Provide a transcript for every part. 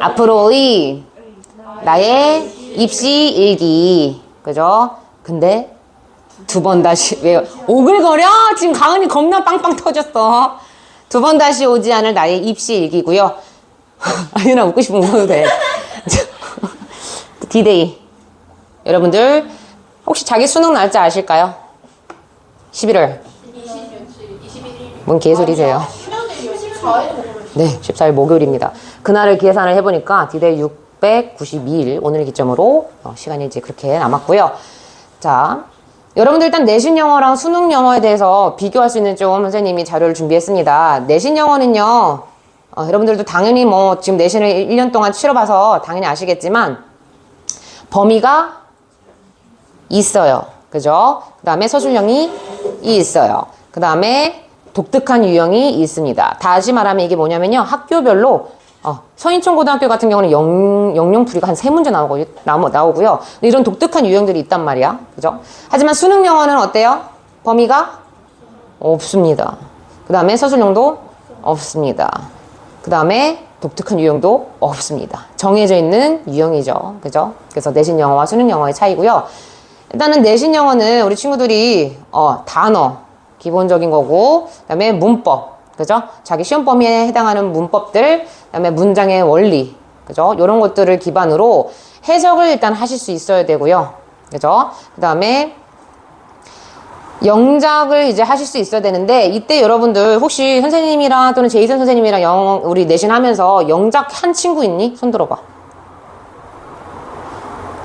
앞으로의 나의 입시 일기. 그죠? 근데 두 번 다시, 왜 오글거려? 지금 가은이 겁나 빵빵 터졌어. 두 번 다시 오지 않을 나의 입시 일기고요. 아유나 웃고 싶으면 웃어도 돼. D-Day. 여러분들 혹시 자기 수능 날짜 아실까요? 11월. 뭔 개소리세요? 네, 14일 목요일입니다. 그날을 계산을 해보니까 D-Day 692일 오늘 기점으로 시간이 이제 그렇게 남았고요. 자, 여러분들 일단 내신 영어랑 수능 영어에 대해서 비교할 수 있는 좀 선생님이 자료를 준비했습니다. 내신 영어는요, 여러분들도 당연히 뭐 지금 내신을 1년 동안 치러봐서 당연히 아시겠지만 범위가 있어요. 그죠? 그 다음에 서술형이 있어요. 그 다음에 독특한 유형이 있습니다. 다시 말하면 이게 뭐냐면요. 학교별로 서인천고등학교 같은 경우는 영영풀이가 한 3문제 나오고요. 이런 독특한 유형들이 있단 말이야. 그죠? 하지만 수능 영어는 어때요? 범위가 없습니다. 그 다음에 서술형도 없습니다. 그 다음에 독특한 유형도 없습니다. 정해져 있는 유형이죠. 그죠? 그래서 내신 영어와 수능 영어의 차이고요. 일단은 내신 영어는 우리 친구들이 단어 기본적인 거고, 그 다음에 문법, 그죠? 자기 시험 범위에 해당하는 문법들, 그 다음에 문장의 원리, 그죠? 이런 것들을 기반으로 해석을 일단 하실 수 있어야 되고요. 그죠? 그 다음에 영작을 이제 하실 수 있어야 되는데, 이때 여러분들 혹시 선생님이랑 또는 제이슨 선생님이랑 영어 우리 내신 하면서 영작 한 친구 있니? 손 들어봐.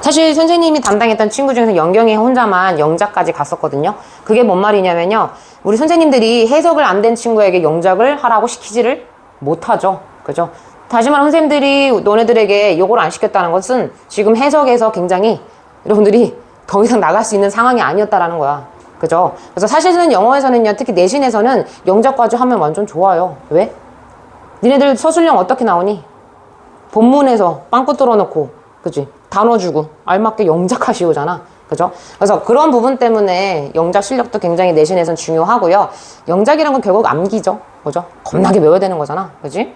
사실 선생님이 담당했던 친구 중에서 영경이 혼자만 영작까지 갔었거든요. 그게 뭔 말이냐면요. 우리 선생님들이 해석을 안 된 친구에게 영작을 하라고 시키지를 못하죠. 그죠? 다시 말하면 선생님들이 너네들에게 요걸 안 시켰다는 것은 지금 해석에서 굉장히 여러분들이 더 이상 나갈 수 있는 상황이 아니었다라는 거야. 그죠? 그래서 사실은 영어에서는요, 특히 내신에서는 영작까지 하면 완전 좋아요. 왜? 니네들 서술형 어떻게 나오니? 본문에서 빵꾸 뚫어놓고, 그치? 단어 주고, 알맞게 영작하시오잖아. 그죠? 그래서 그런 부분 때문에 영작 실력도 굉장히 내신에선 중요하고요. 영작이란 건 결국 암기죠. 그죠? 겁나게 외워야 되는 거잖아. 그지?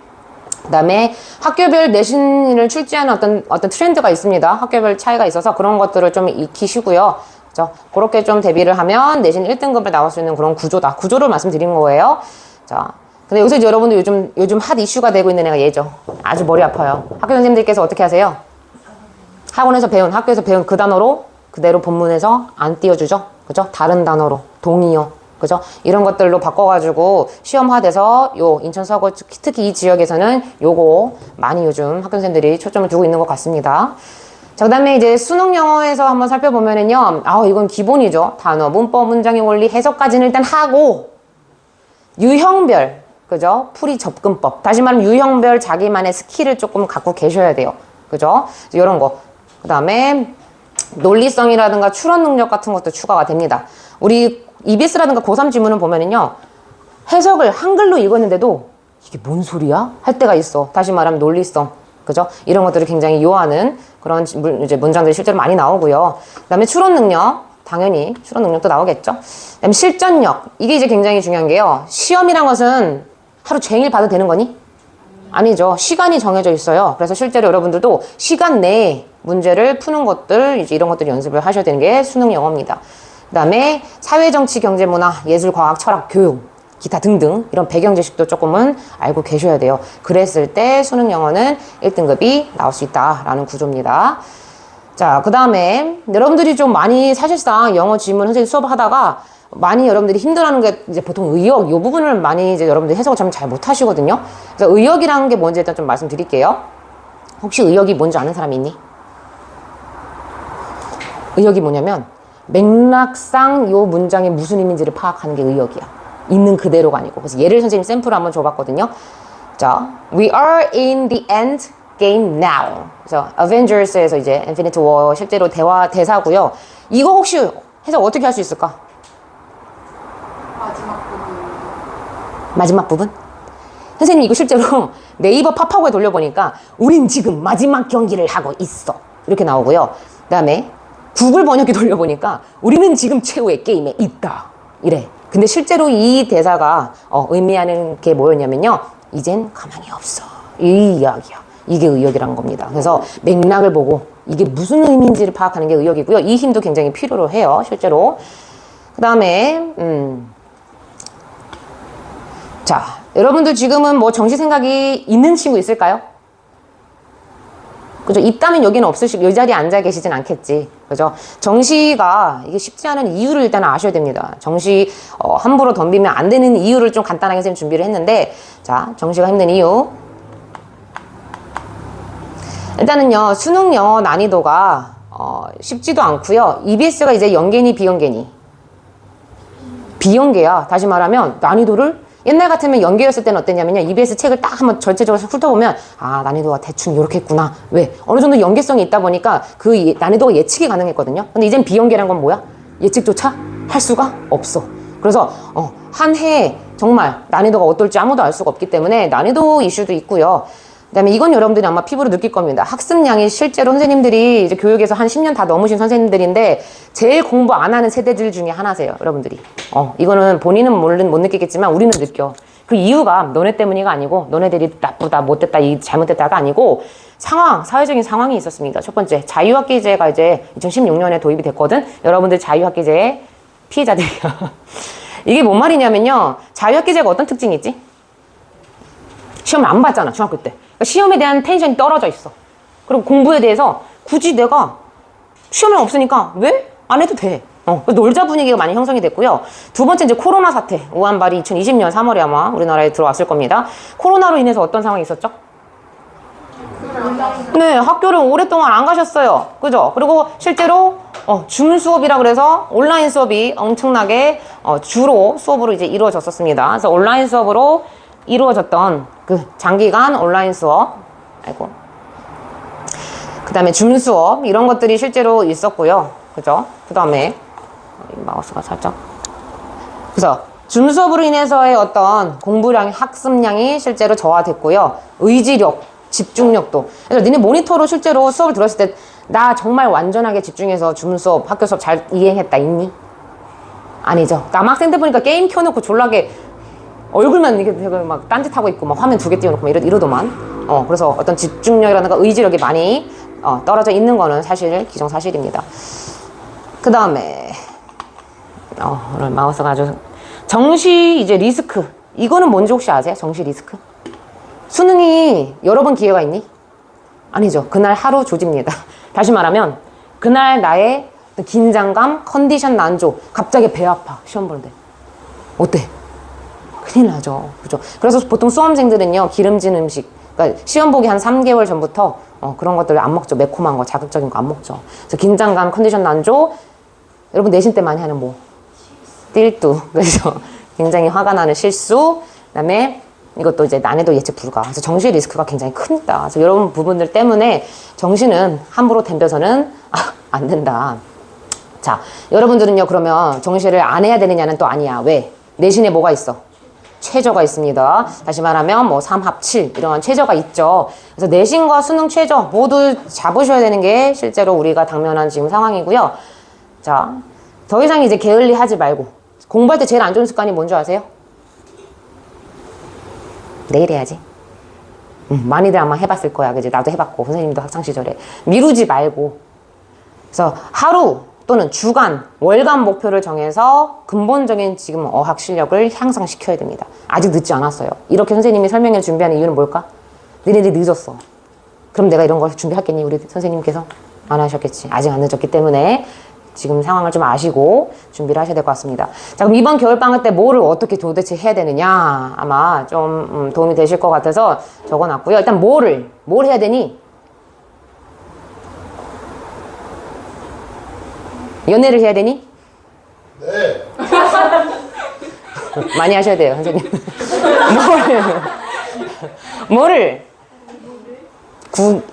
그 다음에 학교별 내신을 출제하는 어떤 트렌드가 있습니다. 학교별 차이가 있어서 그런 것들을 좀 익히시고요. 그죠? 그렇게 좀 대비를 하면 내신 1등급을 나올 수 있는 그런 구조다. 구조를 말씀드린 거예요. 자. 근데 여기서 여러분들 요즘 핫 이슈가 되고 있는 애가 얘죠. 아주 머리 아파요. 학교 선생님들께서 어떻게 하세요? 학교에서 배운 그 단어로 그대로 본문에서 안 띄워주죠. 그죠? 다른 단어로, 동의어. 그죠? 이런 것들로 바꿔가지고 시험화돼서 인천 서구 특히 이 지역에서는 요거 많이 요즘 학교 선생님들이 초점을 두고 있는 것 같습니다. 자, 그 다음에 이제 수능 영어에서 한번 살펴보면은요, 이건 기본이죠. 단어, 문법, 문장의 원리, 해석까지는 일단 하고, 유형별, 그죠? 풀이 접근법. 다시 말하면 유형별 자기만의 스킬을 조금 갖고 계셔야 돼요. 그죠? 이런 거. 그 다음에 논리성이라든가 추론 능력 같은 것도 추가가 됩니다. 우리 EBS라든가 고3 지문을 보면은요, 해석을 한글로 읽었는데도 이게 뭔 소리야? 할 때가 있어. 다시 말하면 논리성. 그죠? 이런 것들을 굉장히 요하는 그런 이제 문장들이 실제로 많이 나오고요. 그 다음에 추론 능력. 당연히 추론 능력도 나오겠죠. 그 다음에 실전력. 이게 이제 굉장히 중요한 게요. 시험이란 것은 하루 종일 봐도 되는 거니? 아니죠. 시간이 정해져 있어요. 그래서 실제로 여러분들도 시간 내에 문제를 푸는 것들, 이제 이런 것들 연습을 하셔야 되는 게 수능 영어입니다. 그 다음에 사회, 정치, 경제, 문화, 예술, 과학, 철학, 교육, 기타 등등 이런 배경 지식도 조금은 알고 계셔야 돼요. 그랬을 때 수능 영어는 1등급이 나올 수 있다라는 구조입니다. 자, 그 다음에 여러분들이 좀 많이 사실상 영어 지문 선생님 수업하다가 많이 여러분들이 힘들어하는 게 이제 보통 의역, 이 부분을 많이 이제 여러분들이 해석을 잘 못하시거든요. 그래서 의역이라는 게 뭔지 일단 좀 말씀드릴게요. 혹시 의역이 뭔지 아는 사람이 있니? 의역이 뭐냐면 맥락상 이 문장이 무슨 의미인지를 파악하는 게 의역이야. 있는 그대로가 아니고. 그래서 예를 선생님 샘플을 한번 줘봤거든요. 자, We are in the end game now. 그래서 Avengers에서 이제 Infinity War 실제로 대사고요. 이거 혹시 해석 어떻게 할 수 있을까? 마지막 부분? 선생님 이거 실제로 네이버 팝하고에 돌려보니까 우린 지금 마지막 경기를 하고 있어. 이렇게 나오고요. 그 다음에 구글 번역기 돌려보니까 우리는 지금 최후의 게임에 있다. 이래. 근데 실제로 이 대사가 의미하는 게 뭐였냐면요. 이젠 가망이 없어. 이 이야기야. 이게 의역이라는 겁니다. 그래서 맥락을 보고 이게 무슨 의미인지를 파악하는 게 의역이고요. 이 힘도 굉장히 필요로 해요. 실제로. 그 다음에 자, 여러분들 지금은 뭐 정시 생각이 있는 친구 있을까요? 그죠? 있다면 여기는 없으시고 이 자리에 앉아 계시진 않겠지. 그죠? 정시가 이게 쉽지 않은 이유를 일단 아셔야 됩니다. 정시 함부로 덤비면 안 되는 이유를 좀 간단하게 선생님 준비를 했는데, 자, 정시가 힘든 이유. 일단은요, 수능 영어 난이도가 쉽지도 않고요. EBS가 이제 연계니 비연계니? 비연계야. 다시 말하면 난이도를 옛날 같으면 연계였을 때는 어땠냐면요. EBS 책을 딱 한번 전체적으로 훑어보면 아, 난이도가 대충 이렇게 했구나. 왜? 어느 정도 연계성이 있다 보니까 그 난이도가 예측이 가능했거든요. 근데 이젠 비연계란 건 뭐야? 예측조차 할 수가 없어. 그래서 한 해에 정말 난이도가 어떨지 아무도 알 수가 없기 때문에 난이도 이슈도 있고요. 그다음에 이건 여러분들이 아마 피부로 느낄 겁니다. 학습량이 실제로 선생님들이 이제 교육에서 한 10년 다 넘으신 선생님들인데 제일 공부 안 하는 세대들 중에 하나세요, 여러분들이. 이거는 본인은 못 느끼겠지만 우리는 느껴. 그 이유가 너네 때문이가 아니고 너네들이 나쁘다, 못됐다, 잘못됐다가 아니고 사회적인 상황이 있었습니다. 첫 번째, 자유학기제가 이제 2016년에 도입이 됐거든. 여러분들 자유학기제의 피해자들이야. 이게 뭔 말이냐면요. 자유학기제가 어떤 특징이 있지? 시험을 안 봤잖아, 중학교 때. 그러니까 시험에 대한 텐션이 떨어져 있어. 그리고 공부에 대해서 굳이 내가 시험이 없으니까 왜? 안 해도 돼. 놀자 분위기가 많이 형성이 됐고요. 두 번째 이제 코로나 사태. 우한발이 2020년 3월에 아마 우리나라에 들어왔을 겁니다. 코로나로 인해서 어떤 상황이 있었죠? 네, 학교를 오랫동안 안 가셨어요. 그죠? 그리고 실제로 줌 수업이라 그래서 온라인 수업이 엄청나게 주로 수업으로 이제 이루어졌었습니다. 그래서 온라인 수업으로 이루어졌던 그 장기간 온라인 수업, 그 다음에 줌 수업 이런 것들이 실제로 있었고요. 그죠? 그 다음에 마우스가 살짝. 그래서 줌 수업으로 인해서의 어떤 공부량이, 학습량이 실제로 저하됐고요. 의지력, 집중력도. 그래서 니네 모니터로 실제로 수업을 들었을 때 나 정말 완전하게 집중해서 줌 수업, 학교 수업 잘 이행했다 있니? 아니죠. 남학생들 보니까 게임 켜놓고 졸라게 얼굴만 이렇게 막 딴짓하고 있고 막 화면 2개 띄워놓고 막 이러더만. 그래서 어떤 집중력이라든가 의지력이 많이 떨어져 있는 거는 사실 기정사실입니다. 그 다음에 오늘 마우스가 아주 정시 이제 리스크. 이거는 뭔지 혹시 아세요? 정시 리스크? 수능이 여러 번 기회가 있니? 아니죠. 그날 하루 조집니다. 다시 말하면 그날 나의 긴장감, 컨디션 난조, 갑자기 배 아파 시험 보는데 어때? 큰일 나죠. 그죠? 그래서 보통 수험생들은요, 기름진 음식, 그러니까 시험 보기 한 3개월 전부터 그런 것들을 안 먹죠. 매콤한 거, 자극적인 거 안 먹죠. 그래서 긴장감, 컨디션 난조, 여러분 내신 때 많이 하는 뭐? 띨뚜. 그래서 굉장히 화가 나는 실수, 그 다음에 이것도 이제 난이도 예측 불가. 그래서 정시 리스크가 굉장히 큽니다. 그래서 이런 부분들 때문에 정시는 함부로 덤벼서는 안 된다. 자, 여러분들은요, 그러면 정시를 안 해야 되느냐는 또 아니야. 왜? 내신에 뭐가 있어? 최저가 있습니다. 다시 말하면 뭐 3합 7 이러한 최저가 있죠. 그래서 내신과 수능 최저 모두 잡으셔야 되는 게 실제로 우리가 당면한 지금 상황이고요. 자, 더 이상 이제 게을리 하지 말고 공부할 때 제일 안 좋은 습관이 뭔지 아세요? 내일 해야지. 많이들 아마 해봤을 거야. 그지? 나도 해봤고 선생님도 학창시절에. 미루지 말고. 그래서 하루 또는 주간, 월간 목표를 정해서 근본적인 지금 어학 실력을 향상시켜야 됩니다. 아직 늦지 않았어요. 이렇게 선생님이 설명해 준비하는 이유는 뭘까? 너네들이 늦었어. 그럼 내가 이런 걸 준비했겠니? 우리 선생님께서? 안 하셨겠지. 아직 안 늦었기 때문에 지금 상황을 좀 아시고 준비를 하셔야 될 것 같습니다. 자, 그럼 이번 겨울방학 때 뭐를 어떻게 도대체 해야 되느냐? 아마 좀 도움이 되실 것 같아서 적어놨고요. 일단 뭘 해야 되니? 연애를 해야 되니? 네. 많이 하셔야 돼요, 선생님. 뭐를?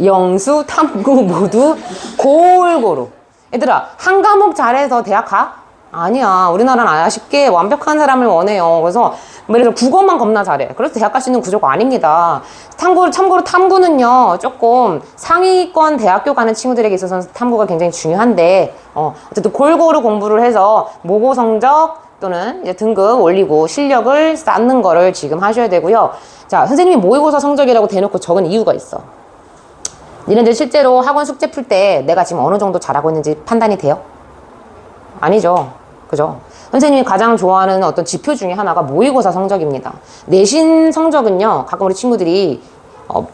영수, 탐구 모두 골고루. 얘들아, 한 과목 잘해서 대학 가? 아니야. 우리나라는 아쉽게 완벽한 사람을 원해요. 그래서 예를 들어 국어만 겁나 잘해. 그래서 대학 갈 수 있는 구조가 아닙니다. 참고로 탐구는요, 조금 상위권 대학교 가는 친구들에게 있어서는 탐구가 굉장히 중요한데, 어쨌든 골고루 공부를 해서 모고 성적, 또는 이제 등급 올리고 실력을 쌓는 거를 지금 하셔야 되고요. 자, 선생님이 모의고사 성적이라고 대놓고 적은 이유가 있어. 니네들 실제로 학원 숙제 풀 때 내가 지금 어느 정도 잘하고 있는지 판단이 돼요? 아니죠. 그죠? 선생님이 가장 좋아하는 어떤 지표 중에 하나가 모의고사 성적입니다. 내신 성적은요, 가끔 우리 친구들이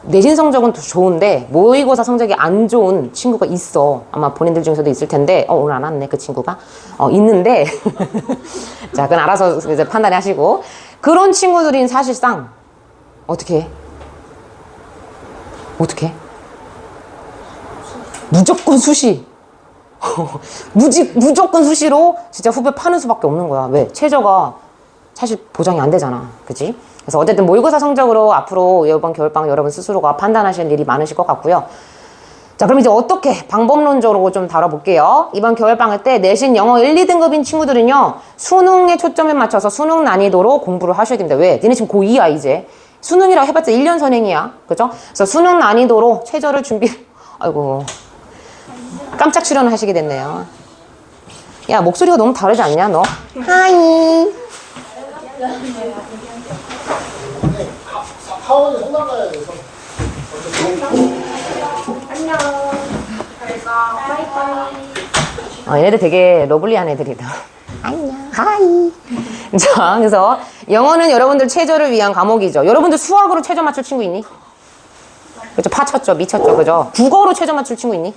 내신 성적은 좋은데 모의고사 성적이 안 좋은 친구가 있어. 아마 본인들 중에서도 있을 텐데 오늘 안 왔네 그 친구가. 있는데 자, 그건 알아서 이제 판단하시고, 그런 친구들인 사실상 어떻게 해? 어떻게 해? 무조건 수시. 무조건 수시로 진짜 후배 파는 수밖에 없는 거야. 왜? 최저가 사실 보장이 안 되잖아. 그치? 그래서 어쨌든 모의고사 성적으로 앞으로 이번 겨울방학 여러분 스스로가 판단하시는 일이 많으실 것 같고요. 자, 그럼 이제 어떻게 방법론적으로 좀 다뤄볼게요. 이번 겨울방학 때 내신 영어 1, 2등급인 친구들은요, 수능에 초점을 맞춰서 수능 난이도로 공부를 하셔야 됩니다. 왜? 니네 지금 고2야 이제. 수능이라 해봤자 1년 선행이야. 그죠? 그래서 수능 난이도로 최저를 아이고, 깜짝 출연을 하시게 됐네요. 야, 목소리가 너무 다르지 않냐 너? 하이. 하원이 성당 가야 돼서. 안녕. 바이바이. 얘네들 되게 러블리한 애들이다. 안녕. 하이. 자, 그래서 영어는 여러분들 최저를 위한 과목이죠. 여러분들 수학으로 최저 맞출 친구 있니? 그죠? 파쳤죠, 미쳤죠, 그죠? 국어로 최저 맞출 친구 있니?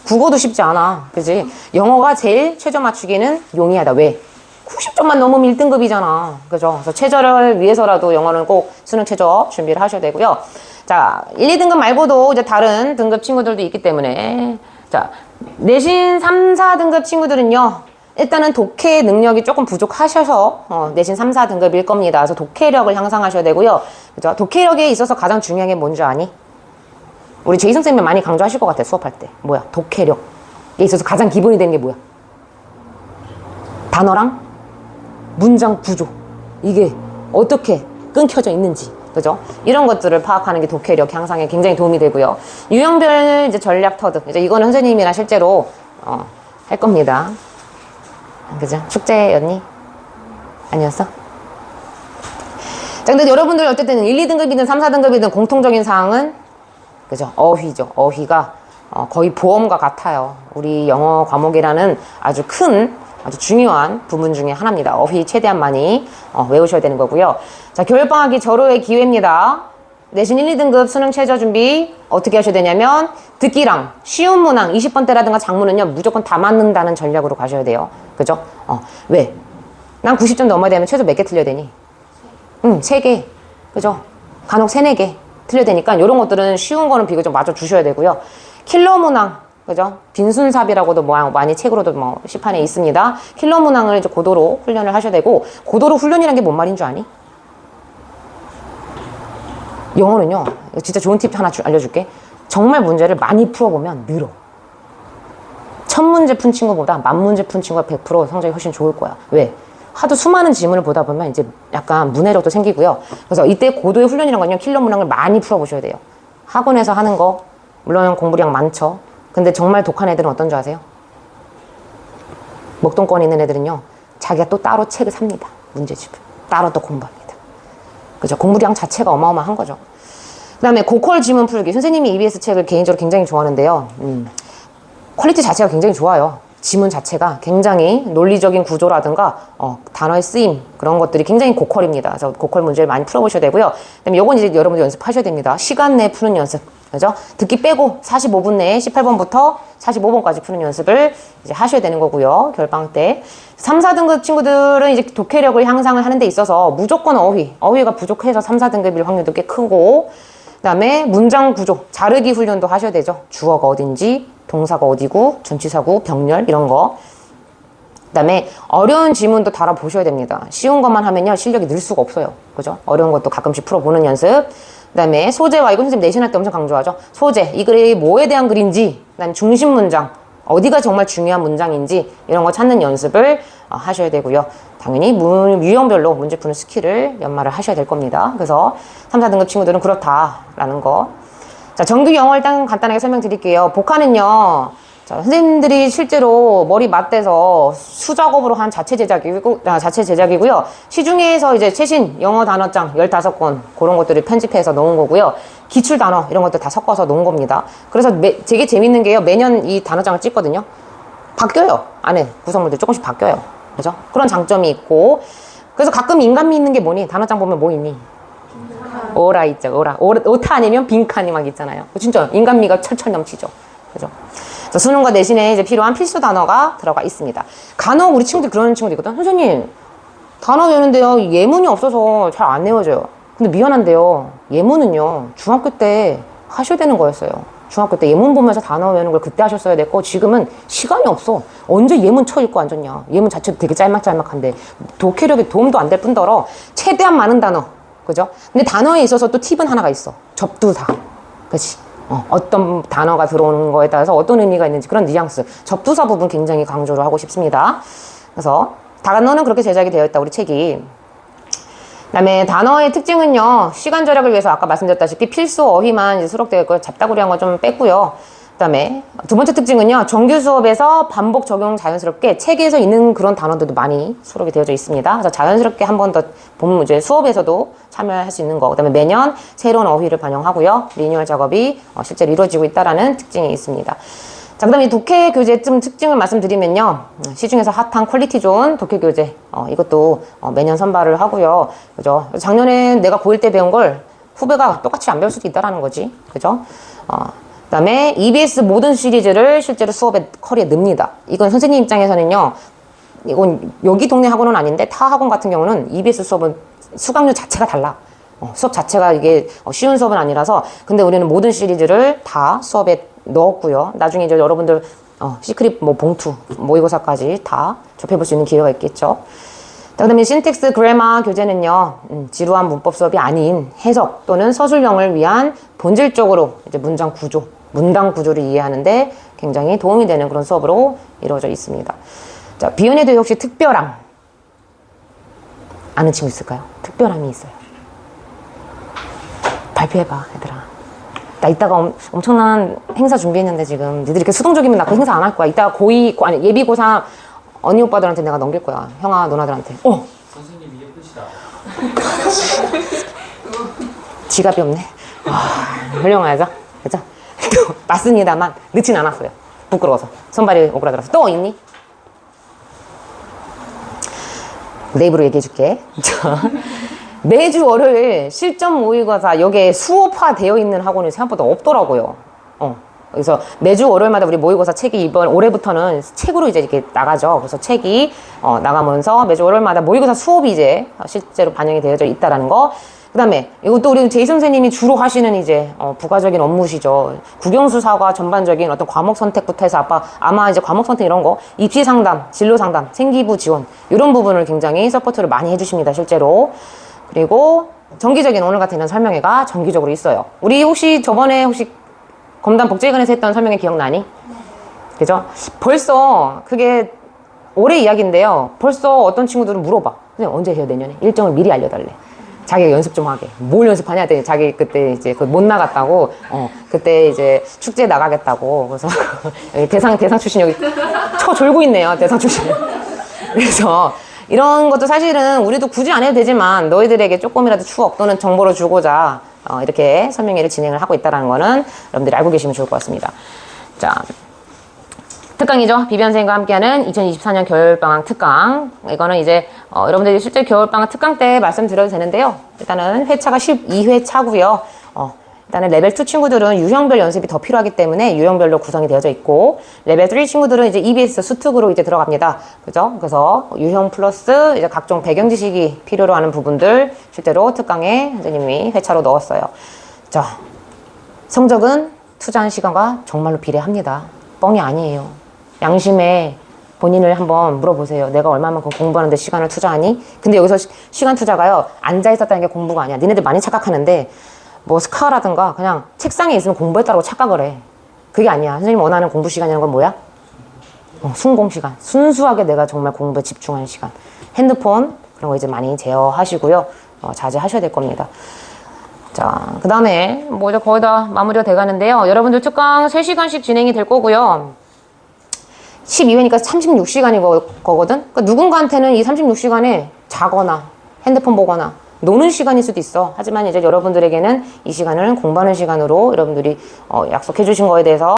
국어도 쉽지 않아, 그지? 영어가 제일 최저 맞추기는 용이하다. 왜? 90점만 넘으면 1등급이잖아. 그죠? 그래서 최저를 위해서라도 영어는 꼭 수능 최저 준비를 하셔야 되고요. 자, 1, 2등급 말고도 이제 다른 등급 친구들도 있기 때문에, 자, 내신 3, 4등급 친구들은요, 일단은 독해 능력이 조금 부족하셔서 내신 3, 4등급일 겁니다. 그래서 독해력을 향상하셔야 되고요. 그죠? 독해력에 있어서 가장 중요한 게 뭔지 아니? 우리 제이슨 쌤이 많이 강조하실 것 같아, 수업할 때. 뭐야? 독해력에 있어서 가장 기본이 되는 게 뭐야? 단어랑 문장 구조. 이게 어떻게 끊겨져 있는지. 그죠? 이런 것들을 파악하는 게 독해력 향상에 굉장히 도움이 되고요. 유형별 이제 전략 터득. 이제 이거는 선생님이랑 실제로 할 겁니다. 그죠? 축제였니? 아니었어? 자, 근데 여러분들 어쨌든 1, 2등급이든 3, 4등급이든 공통적인 사항은 그죠? 어휘죠. 어휘가 거의 보험과 같아요. 우리 영어 과목이라는 아주 큰, 아주 중요한 부분 중에 하나입니다. 어휘 최대한 많이 외우셔야 되는 거고요. 자, 겨울방학이 절호의 기회입니다. 내신 1, 2등급 수능 최저 준비 어떻게 하셔야 되냐면, 듣기랑 쉬운 문항 20번대라든가 작문은요, 무조건 다 맞는다는 전략으로 가셔야 돼요. 그죠? 왜? 난 90점 넘어야 되면 최소 몇 개 틀려야 되니? 3개. 그죠? 간혹 3, 4개 틀려야 되니까 이런 것들은 쉬운 거는 비교적 맞춰 주셔야 되고요. 킬러 문항, 그죠? 빈순삽이라고도 많이 책으로도 시판에 있습니다. 킬러 문항을 이제 고도로 훈련을 하셔야 되고, 고도로 훈련이란 게 뭔 말인 줄 아니? 영어는요, 진짜 좋은 팁 하나 알려줄게. 정말 문제를 많이 풀어보면 늘어. 1000문제 푼 친구보다 10,000문제 푼 친구가 100% 성적이 훨씬 좋을 거야. 왜? 하도 수많은 지문을 보다 보면 이제 약간 문해력도 생기고요. 그래서 이때 고도의 훈련이라는 건요, 킬러 문항을 많이 풀어보셔야 돼요. 학원에서 하는 거, 물론 공부량 많죠. 근데 정말 독한 애들은 어떤 줄 아세요? 먹동권 있는 애들은요, 자기가 또 따로 책을 삽니다. 문제집을. 따로 또 공부합니다. 그죠? 공부량 자체가 어마어마한 거죠. 그 다음에 고퀄 지문 풀기. 선생님이 EBS 책을 개인적으로 굉장히 좋아하는데요. 퀄리티 자체가 굉장히 좋아요. 지문 자체가 굉장히 논리적인 구조라든가 단어의 쓰임, 그런 것들이 굉장히 고퀄입니다. 그래서 고퀄 문제를 많이 풀어보셔야 되고요. 그다음에 요건 이제 여러분들 연습하셔야 됩니다. 시간 내에 푸는 연습. 그죠? 듣기 빼고 45분 내에 18번부터 45번까지 푸는 연습을 이제 하셔야 되는 거고요. 겨울방학 때. 3, 4등급 친구들은 이제 독해력을 향상을 하는 데 있어서 무조건 어휘가 부족해서 3, 4등급일 확률도 꽤 크고, 그 다음에 문장 구조, 자르기 훈련도 하셔야 되죠. 주어가 어딘지, 동사가 어디고, 전치사구, 병렬 이런 거. 그 다음에 어려운 지문도 달아보셔야 됩니다. 쉬운 것만 하면요, 실력이 늘 수가 없어요. 그죠? 어려운 것도 가끔씩 풀어보는 연습. 그 다음에 소재와, 이거 선생님 내신할 때 엄청 강조하죠. 소재, 이 글이 뭐에 대한 글인지, 그 다음에 중심 문장, 어디가 정말 중요한 문장인지 이런 거 찾는 연습을 하셔야 되고요. 당연히 유형별로 문제 푸는 스킬을 연마를 하셔야 될 겁니다. 그래서 3, 4등급 친구들은 그렇다라는 거. 자, 정규 영어 일단 간단하게 설명드릴게요. 복화는요, 자, 선생님들이 실제로 머리 맞대서 수작업으로 한 자체 제작이고요. 시중에서 이제 최신 영어 단어장 15권 그런 것들을 편집해서 놓은 거고요. 기출 단어 이런 것들 다 섞어서 놓은 겁니다. 그래서 되게 재밌는 게요. 매년 이 단어장을 찍거든요. 바뀌어요. 안에 구성물들이 조금씩 바뀌어요. 그죠? 그런 장점이 있고. 그래서 가끔 인간미 있는 게 뭐니? 단어장 보면 뭐 있니? 오라 있죠. 오타 아니면 빈칸이 막 있잖아요. 진짜 인간미가 철철 넘치죠. 그죠? 수능과 내신에 이제 필요한 필수 단어가 들어가 있습니다. 간혹 우리 친구들 그런 친구도 있거든. 선생님, 단어 외우는데요. 예문이 없어서 잘 안 외워져요. 근데 미안한데요. 예문은요. 중학교 때 하셔야 되는 거였어요. 중학교 때 예문 보면서 단어 외우는 걸 그때 하셨어야 됐고 지금은 시간이 없어. 언제 예문 쳐 읽고 앉았냐. 예문 자체도 되게 짤막짤막한데 독해력에 도움도 안 될 뿐더러 최대한 많은 단어. 그죠? 근데 단어에 있어서 또 팁은 하나가 있어. 접두사. 그치? 어떤 단어가 들어오는 거에 따라서 어떤 의미가 있는지 그런 뉘앙스, 접두사 부분 굉장히 강조를 하고 싶습니다. 그래서 단어는 그렇게 제작이 되어 있다, 우리 책이. 그다음에 단어의 특징은요, 시간 절약을 위해서 아까 말씀드렸다시피 필수 어휘만 이제 수록되어 있고 잡다구리한 거 좀 뺐고요. 그다음에 두 번째 특징은요, 정규 수업에서 반복 적용 자연스럽게 책에서 있는 그런 단어들도 많이 수록이 되어져 있습니다. 그래서 자연스럽게 한 번 더 본 이제 수업에서도 참여할 수 있는 거. 그다음에 매년 새로운 어휘를 반영하고요, 리뉴얼 작업이 실제로 이루어지고 있다라는 특징이 있습니다. 자, 그다음에 이 독해 교재 좀 특징을 말씀드리면요, 시중에서 핫한 퀄리티 좋은 독해 교재, 이것도 매년 선발을 하고요, 그죠? 작년에 내가 고1 때 배운 걸 후배가 똑같이 안 배울 수도 있다라는 거지, 그죠? 그다음에 EBS 모든 시리즈를 실제로 수업에 커리에 넣습니다. 이건 선생님 입장에서는요, 이건 여기 동네 학원은 아닌데 타 학원 같은 경우는 EBS 수업은 수강료 자체가 달라. 수업 자체가 이게 쉬운 수업은 아니라서. 근데 우리는 모든 시리즈를 다 수업에 넣었고요. 나중에 이제 여러분들 시크릿 뭐 봉투 모의고사까지 다 접해볼 수 있는 기회가 있겠죠. 그다음에 신텍스 그래마 교재는요, 지루한 문법 수업이 아닌 해석 또는 서술형을 위한 본질적으로 이제 문장 구조를 이해하는데 굉장히 도움이 되는 그런 수업으로 이루어져 있습니다. 자, 비연에도 역시 특별함 아는 친구 있을까요? 특별함이 있어요. 발표해봐, 얘들아. 나 이따가 엄청난 행사 준비했는데 지금 니들이 이렇게 수동적이면 나 그 행사 안 할 거야. 이따가 아니 예비 고3 언니 오빠들한테 내가 넘길 거야. 형아 누나들한테. 선생님이 예쁘시다. 지갑이 없네. 와, 훌륭하죠? 그죠? 또 맞습니다만 늦진 않았어요. 부끄러워서. 손발이 오그라들어서. 또 있니? 내 입으로 얘기해줄게. 매주 월요일 실전 모의고사 여기에 수업화 되어 있는 학원이 생각보다 없더라고요. 그래서 매주 월요일마다 우리 모의고사 책이 올해부터는 책으로 이제 이렇게 나가죠. 그래서 책이 나가면서 매주 월요일마다 모의고사 수업이 이제 실제로 반영이 되어져 있다라는 거. 그 다음에 이것도 우리 제이 선생님이 주로 하시는 이제 부가적인 업무시죠. 국영수사과 전반적인 어떤 과목 선택부터 해서 아마 이제 과목 선택 이런 거, 입시 상담, 진로 상담, 생기부 지원 이런 부분을 굉장히 서포트를 많이 해주십니다, 실제로. 그리고 정기적인 오늘 같은 이런 설명회가 정기적으로 있어요. 우리 혹시 저번에 검단 복지관에서 했던 설명회 기억나니? 네. 그죠? 벌써 그게 올해 이야기인데요. 벌써 어떤 친구들은 물어봐. 선생님 언제 해요, 내년에? 일정을 미리 알려달래. 자기가 연습 좀 하게. 뭘 연습하냐 했더니 자기 그때 이제 못 나갔다고, 그때 이제 축제 나가겠다고. 그래서 대상 출신 여기 졸고 있네요, 대상 출신. 그래서 이런 것도 사실은 우리도 굳이 안 해도 되지만 너희들에게 조금이라도 추억 또는 정보를 주고자 이렇게 설명회를 진행을 하고 있다는 거는 여러분들이 알고 계시면 좋을 것 같습니다. 자, 특강이죠. 비변생과 함께하는 2024년 겨울방학 특강. 이거는 이제 여러분들이 실제 겨울방학 특강 때 말씀드려도 되는데요. 일단은 회차가 12회 차고요. 일단은 레벨 2 친구들은 유형별 연습이 더 필요하기 때문에 유형별로 구성이 되어져 있고, 레벨 3 친구들은 이제 EBS 수특으로 이제 들어갑니다. 그죠? 그래서 유형 플러스 이제 각종 배경 지식이 필요로 하는 부분들 실제로 특강에 선생님이 회차로 넣었어요. 자, 성적은 투자한 시간과 정말로 비례합니다. 뻥이 아니에요. 양심에 본인을 한번 물어보세요. 내가 얼마만큼 공부하는데 시간을 투자하니? 근데 여기서 시간 투자가요, 앉아있었다는 게 공부가 아니야. 니네들 많이 착각하는데 뭐 스카라든가 그냥 책상에 있으면 공부했다고 착각을 해. 그게 아니야. 선생님 원하는 공부 시간이라는 건 뭐야? 순공 시간. 순수하게 내가 정말 공부에 집중하는 시간. 핸드폰 그런 거 이제 많이 제어하시고요. 자제하셔야 될 겁니다. 자, 그 다음에 뭐 이제 거의 다 마무리가 돼가는데요. 여러분들 특강 3시간씩 진행이 될 거고요. 12회니까 36시간이 거거든? 그러니까 누군가한테는 이 36시간에 자거나 핸드폰 보거나 노는 시간일 수도 있어. 하지만 이제 여러분들에게는 이 시간을 공부하는 시간으로 여러분들이 약속해 주신 거에 대해서